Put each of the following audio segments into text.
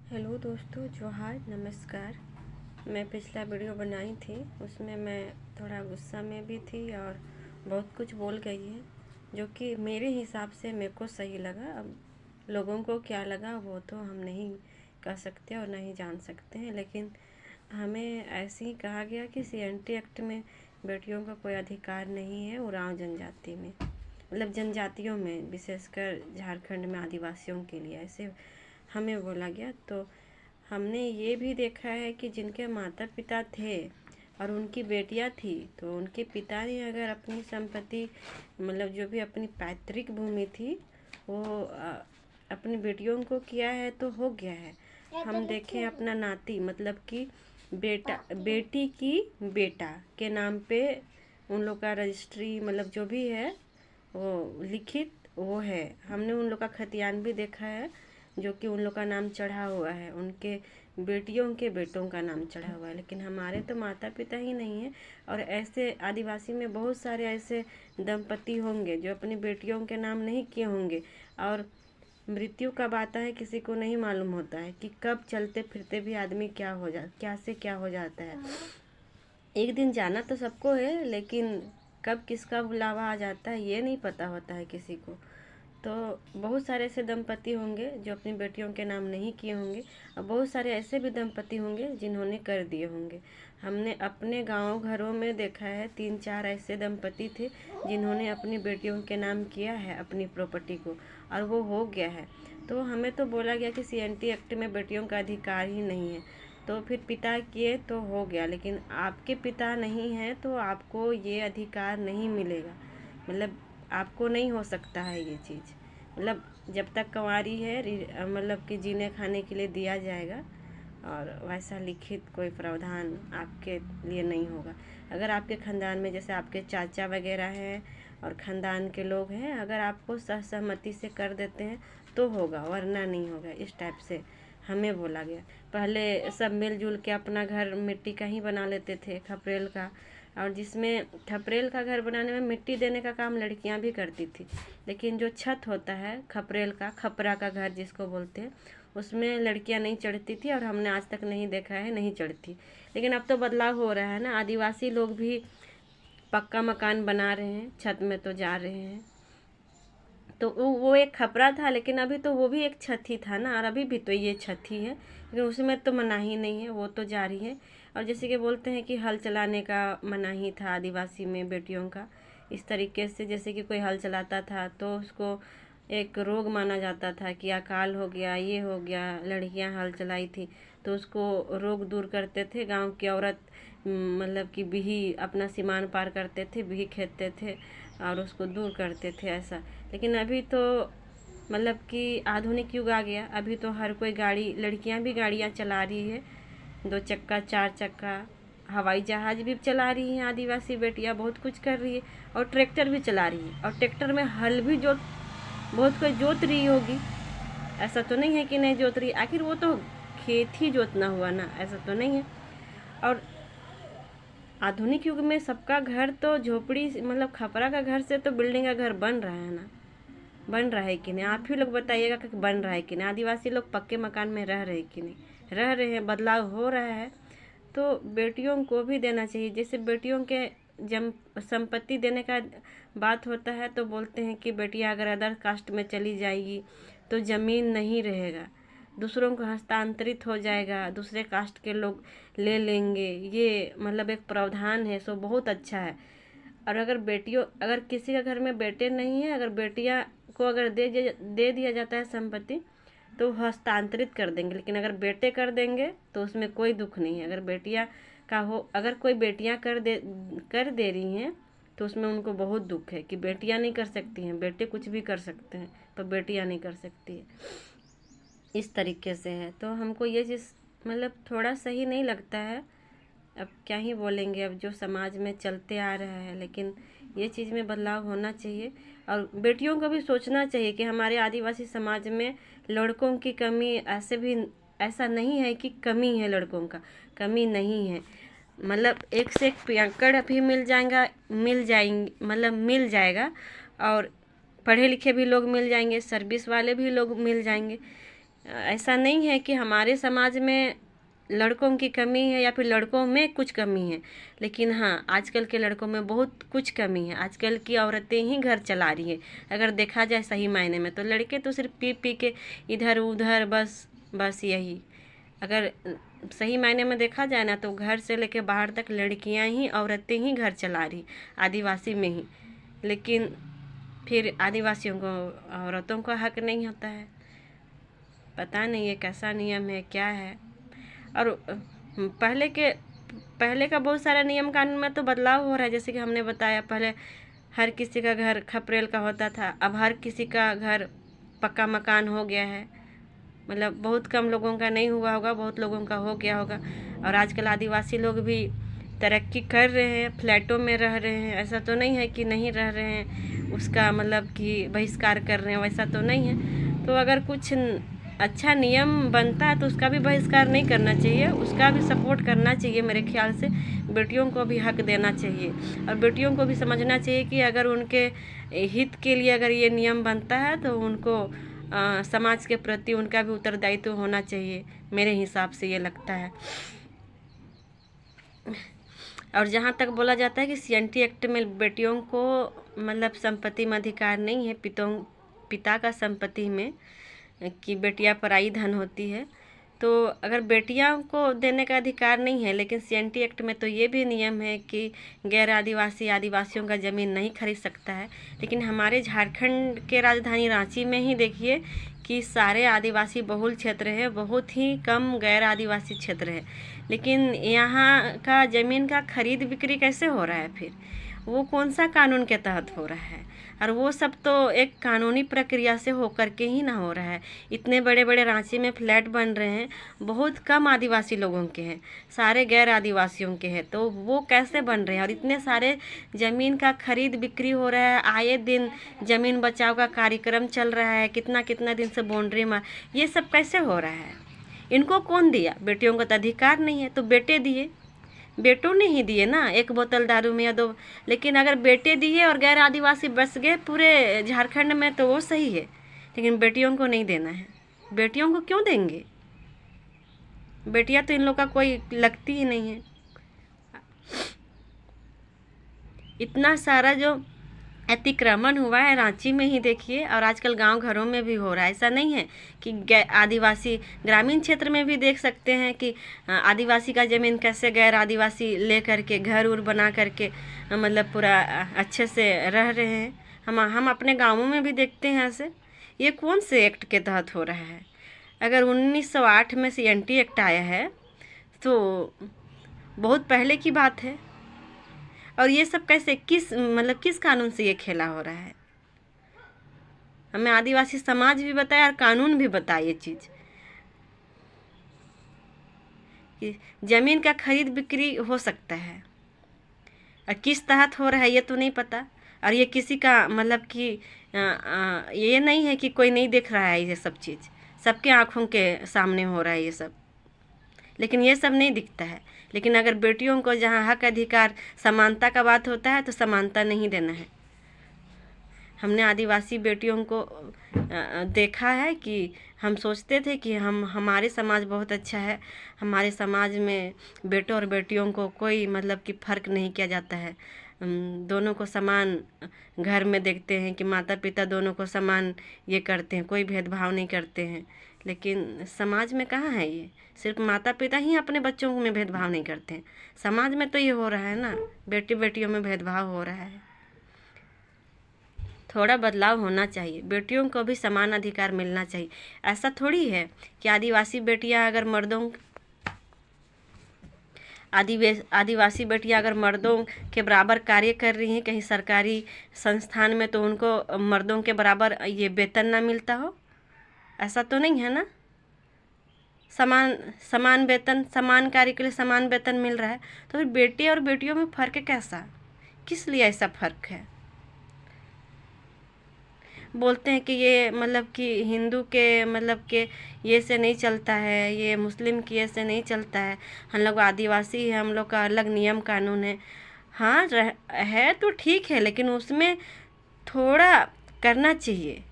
Hello दोस्तों, जोहार, नमस्कार। मैं पिछला वीडियो बनाई थी, उसमें मैं थोड़ा गुस्सा में भी थी और बहुत कुछ बोल गई है, जो कि मेरे हिसाब से मेरे को सही लगा। अब लोगों को क्या लगा वो तो हम नहीं कह सकते और नहीं जान सकते हैं, लेकिन हमें ऐसे ही कहा गया कि सीएनटी एक्ट में बेटियों का कोई अधिकार नहीं है उरांव जनजाति में, मतलब जनजातियों में, विशेषकर झारखंड में आदिवासियों के लिए ऐसे हमें बोला गया। तो हमने ये भी देखा है कि जिनके माता पिता थे और उनकी बेटियां थी, तो उनके पिता ने अगर अपनी संपत्ति, मतलब जो भी अपनी पैतृक भूमि थी, वो अपनी बेटियों को किया है तो हो गया है। हम देखें अपना नाती, मतलब कि बेटी की बेटा के नाम पे उन लोग का रजिस्ट्री, मतलब जो भी है वो लिखित वो है। हमने उन लोग का खतियान भी देखा है, जो कि उन लोग का नाम चढ़ा हुआ है, उनके बेटियों के बेटों का नाम चढ़ा हुआ है, लेकिन हमारे तो माता पिता ही नहीं है। और ऐसे आदिवासी में बहुत सारे ऐसे दंपति होंगे जो अपनी बेटियों के नाम नहीं किए होंगे, और मृत्यु कब आता है किसी को नहीं मालूम होता है कि कब चलते फिरते भी आदमी क्या से क्या हो जाता है। एक दिन जाना तो सबको है, लेकिन कब किसका बुलावा आ जाता है ये नहीं पता होता है किसी को। तो बहुत सारे ऐसे दंपति होंगे जो अपनी बेटियों के नाम नहीं किए होंगे, और बहुत सारे ऐसे भी दंपति होंगे जिन्होंने कर दिए होंगे। हमने अपने गांव घरों में देखा है, 3-4 ऐसे दंपति थे जिन्होंने अपनी बेटियों के नाम किया है अपनी प्रॉपर्टी को, और वो हो गया है। तो हमें तो बोला गया कि सीएनटी एक्ट में बेटियों का अधिकार ही नहीं है, तो फिर पिता किए तो हो गया, लेकिन आपके पिता नहीं हैं तो आपको ये अधिकार नहीं मिलेगा। मतलब आपको नहीं हो सकता है ये चीज़, मतलब जब तक कंवारी है, मतलब कि जीने खाने के लिए दिया जाएगा, और वैसा लिखित कोई प्रावधान आपके लिए नहीं होगा। अगर आपके ख़ानदान में जैसे आपके चाचा वगैरह हैं और ख़ानदान के लोग हैं, अगर आपको सहमति से कर देते हैं तो होगा, वरना नहीं होगा। इस टाइप से हमें बोला गया। पहले सब मिलजुल के अपना घर मिट्टी का ही बना लेते थे, खपरेल का, और जिसमें खपरेल का घर बनाने में मिट्टी देने का काम लड़कियां भी करती थी, लेकिन जो छत होता है खपरेल का, खपरा का घर जिसको बोलते हैं, उसमें लड़कियां नहीं चढ़ती थी, और हमने आज तक नहीं देखा है नहीं चढ़ती। लेकिन अब तो बदलाव हो रहा है ना, आदिवासी लोग भी पक्का मकान बना रहे हैं, छत में तो जा रहे हैं। तो वो एक खपरा था, लेकिन अभी तो वो भी एक छत ही था ना, और अभी भी तो ये छत ही है, लेकिन उसमें तो मनाही नहीं है, वो तो जारी है। और जैसे कि बोलते हैं कि हल चलाने का मनाही था आदिवासी में बेटियों का, इस तरीके से जैसे कि कोई हल चलाता था तो उसको एक रोग माना जाता था कि अकाल हो गया, ये हो गया, लड़कियां हल चलाई थी तो उसको रोग दूर करते थे। गांव की औरत मतलब कि बिही अपना सीमान पार करते थे, बिही खेदते थे और उसको दूर करते थे ऐसा। लेकिन अभी तो मतलब कि आधुनिक युग आ गया, अभी तो हर कोई गाड़ी, लड़कियां भी गाड़ियां चला रही है, 2 चक्का 4 चक्का, हवाई जहाज भी चला रही हैं आदिवासी बेटियां, बहुत कुछ कर रही है, और ट्रैक्टर भी चला रही है, और ट्रैक्टर में हल भी जोत, बहुत कोई जोत रही होगी। ऐसा तो नहीं है कि नहीं जोत रही, आखिर वो तो खेत ही जोतना हुआ ना, ऐसा तो नहीं है। और आधुनिक युग में सबका घर तो झोपड़ी, मतलब खपरा का घर से तो बिल्डिंग का घर बन रहा है ना, बन रहा है कि नहीं? आप ही लोग बताइएगा कि बन रहा है कि नहीं। आदिवासी लोग पक्के मकान में रह रहे कि नहीं रह रहे हैं, बदलाव हो रहा है। तो बेटियों को भी देना चाहिए। जैसे बेटियों के जब संपत्ति देने का बात होता है तो बोलते हैं कि बेटियां अगर अदर कास्ट में चली जाएगी तो ज़मीन नहीं रहेगा, दूसरों को हस्तांतरित हो जाएगा, दूसरे कास्ट के लोग ले लेंगे। ये मतलब एक प्रावधान है, सो बहुत अच्छा है। और अगर किसी का घर में बेटे नहीं है, अगर बेटियां को अगर दे दिया जाता है संपत्ति तो हस्तांतरित कर देंगे, लेकिन अगर बेटे कर देंगे तो उसमें कोई दुख नहीं है। अगर बेटियां का हो, अगर कोई बेटियां कर दे रही हैं तो उसमें उनको बहुत दुख है कि बेटियां नहीं कर सकती हैं, बेटे कुछ भी कर सकते हैं पर बेटियां नहीं कर सकती है। इस तरीके से है, तो हमको ये चीज़ मतलब थोड़ा सही नहीं लगता है। अब क्या ही बोलेंगे, अब जो समाज में चलते आ रहा है, लेकिन ये चीज़ में बदलाव होना चाहिए। और बेटियों को भी सोचना चाहिए कि हमारे आदिवासी समाज में लड़कों की कमी, ऐसा नहीं है कि कमी है, लड़कों का कमी नहीं है। मतलब एक से एक पियक्कड़ अभी मिल जाएगा, और पढ़े लिखे भी लोग मिल जाएंगे, सर्विस वाले भी लोग मिल जाएंगे। ऐसा नहीं है कि हमारे समाज में लड़कों की कमी है या फिर लड़कों में कुछ कमी है, लेकिन हाँ, आजकल के लड़कों में बहुत कुछ कमी है। आजकल की औरतें ही घर चला रही है अगर देखा जाए सही मायने में। तो लड़के तो सिर्फ पी पी के इधर उधर बस यही। अगर सही मायने में देखा जाए ना, तो घर से लेके बाहर तक लड़कियां ही, औरतें ही घर चला रही, आदिवासी में ही। लेकिन फिर आदिवासियों को, औरतों का हक नहीं होता है। पता नहीं ये कैसा नियम है, क्या है। और पहले का बहुत सारा नियम कानून में तो बदलाव हो रहा है। जैसे कि हमने बताया, पहले हर किसी का घर खपरेल का होता था, अब हर किसी का घर पक्का मकान हो गया है। मतलब बहुत कम लोगों का नहीं हुआ होगा, बहुत लोगों का हो गया होगा। और आजकल आदिवासी लोग भी तरक्की कर रहे हैं, फ्लैटों में रह रहे हैं। ऐसा तो नहीं है कि नहीं रह रहे हैं, उसका मतलब कि बहिष्कार कर रहे हैं, वैसा तो नहीं है। तो अगर कुछ अच्छा नियम बनता है तो उसका भी बहिष्कार नहीं करना चाहिए, उसका भी सपोर्ट करना चाहिए। मेरे ख्याल से बेटियों को भी हक देना चाहिए, और बेटियों को भी समझना चाहिए कि अगर उनके हित के लिए अगर ये नियम बनता है तो उनको समाज के प्रति उनका भी उत्तरदायित्व होना चाहिए, मेरे हिसाब से ये लगता है। और जहाँ तक बोला जाता है कि सीएनटी एक्ट में बेटियों को मतलब संपत्ति में अधिकार नहीं है, पिता का संपत्ति में, कि बेटियां पराई धन होती है। तो अगर बेटियां को देने का अधिकार नहीं है, लेकिन सीएनटी एक्ट में तो ये भी नियम है कि गैर आदिवासी आदिवासियों का ज़मीन नहीं खरीद सकता है। लेकिन हमारे झारखंड के राजधानी रांची में ही देखिए कि सारे आदिवासी बहुल क्षेत्र है, बहुत ही कम गैर आदिवासी क्षेत्र है। लेकिन यहाँ का ज़मीन का खरीद बिक्री कैसे हो रहा है? फिर वो कौन सा कानून के तहत हो रहा है? और वो सब तो एक कानूनी प्रक्रिया से होकर के ही ना हो रहा है। इतने बड़े बड़े रांची में फ्लैट बन रहे हैं, बहुत कम आदिवासी लोगों के हैं, सारे गैर आदिवासियों के हैं। तो वो कैसे बन रहे हैं? और इतने सारे ज़मीन का खरीद बिक्री हो रहा है, आए दिन ज़मीन बचाओ का कार्यक्रम चल रहा है, कितना कितना दिन से बाउंड्री मार, ये सब कैसे हो रहा है? इनको कौन दिया? बेटियों का तो अधिकार नहीं है, तो बेटे दिए, बेटों ने ही दिए ना, एक बोतल दारू में या दो। लेकिन अगर बेटे दिए और गैर आदिवासी बस गए पूरे झारखंड में तो वो सही है, लेकिन बेटियों को नहीं देना है। बेटियों को क्यों देंगे? बेटियां तो इन लोग का कोई लगती ही नहीं है। इतना सारा जो अतिक्रमण हुआ है रांची में ही देखिए, और आजकल गांव घरों में भी हो रहा है। ऐसा नहीं है कि आदिवासी, ग्रामीण क्षेत्र में भी देख सकते हैं कि आदिवासी का ज़मीन कैसे गैर आदिवासी ले करके घर उर बना करके मतलब पूरा अच्छे से रह रहे हैं। हम अपने गाँवों में भी देखते हैं ऐसे। ये कौन से एक्ट के तहत हो रहा है? अगर 1908 में सीएनटी एक्ट आया है तो बहुत पहले की बात है। और ये सब कैसे, किस कानून से ये खेला हो रहा है? हमें आदिवासी समाज भी बताया और कानून भी बताया ये चीज़ कि ज़मीन का खरीद बिक्री हो सकता है, और किस तहत हो रहा है ये तो नहीं पता। और ये किसी का मतलब कि ये नहीं है कि कोई नहीं देख रहा है, ये सब चीज़ सबके आँखों के सामने हो रहा है ये सब, लेकिन ये सब नहीं दिखता है। लेकिन अगर बेटियों को जहाँ हक अधिकार समानता का बात होता है तो समानता नहीं देना है। हमने आदिवासी बेटियों को देखा है कि हम सोचते थे कि हमारे समाज बहुत अच्छा है, हमारे समाज में बेटों और बेटियों को कोई मतलब कि फ़र्क नहीं किया जाता है, दोनों को समान घर में देखते हैं कि माता पिता दोनों को समान ये करते हैं, कोई भेदभाव नहीं करते हैं। लेकिन समाज में कहाँ है ये? सिर्फ माता पिता ही अपने बच्चों में भेदभाव नहीं करते हैं, समाज में तो ये हो रहा है ना, बेटी बेटियों में भेदभाव हो रहा है। थोड़ा बदलाव होना चाहिए, बेटियों को भी समान अधिकार मिलना चाहिए। ऐसा थोड़ी है कि आदिवासी बेटियां अगर आदिवासी बेटियां अगर मर्दों के बराबर कार्य कर रही हैं कहीं सरकारी संस्थान में, तो उनको मर्दों के बराबर ये वेतन ना मिलता हो। ऐसा तो नहीं है ना। समान वेतन, समान कार्य के लिए समान वेतन मिल रहा है, तो फिर बेटे और बेटियों में फ़र्क कैसा? किस लिए ऐसा फ़र्क है? बोलते हैं कि ये मतलब कि हिंदू के मतलब के ये से नहीं चलता है, ये मुस्लिम की ये से नहीं चलता है, हम लोग आदिवासी है, हम लोग का अलग नियम कानून है। हाँ है तो ठीक है, लेकिन उसमें थोड़ा करना चाहिए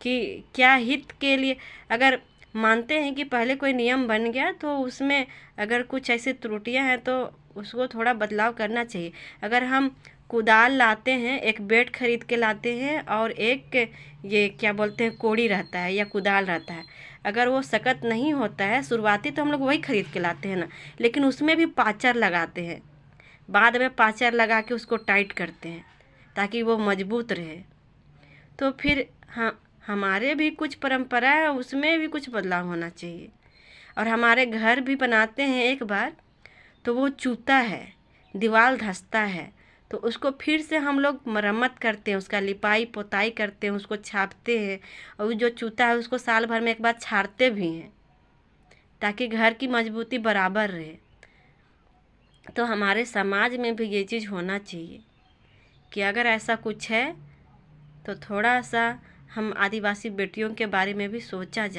कि क्या हित के लिए। अगर मानते हैं कि पहले कोई नियम बन गया तो उसमें अगर कुछ ऐसी त्रुटियां हैं तो उसको थोड़ा बदलाव करना चाहिए। अगर हम कुदाल लाते हैं, एक बेड खरीद के लाते हैं और एक ये क्या बोलते हैं कोड़ी रहता है या कुदाल रहता है, अगर वो सख्त नहीं होता है शुरुआती तो हम लोग वही खरीद के लाते हैं ना, लेकिन उसमें भी पाचर लगाते हैं, बाद में पाचर लगा के उसको टाइट करते हैं ताकि वो मजबूत रहे। तो फिर हाँ, हमारे भी कुछ परंपरा है, उसमें भी कुछ बदलाव होना चाहिए। और हमारे घर भी बनाते हैं एक बार तो वो चूता है, दीवार धंसता है, तो उसको फिर से हम लोग मरम्मत करते हैं, उसका लिपाई पोताई करते हैं, उसको छापते हैं और वो जो चूता है उसको साल भर में एक बार छाड़ते भी हैं ताकि घर की मजबूती बराबर रहे। तो हमारे समाज में भी ये चीज़ होना चाहिए कि अगर ऐसा कुछ है तो थोड़ा सा हम आदिवासी बेटियों के बारे में भी सोचा जाए।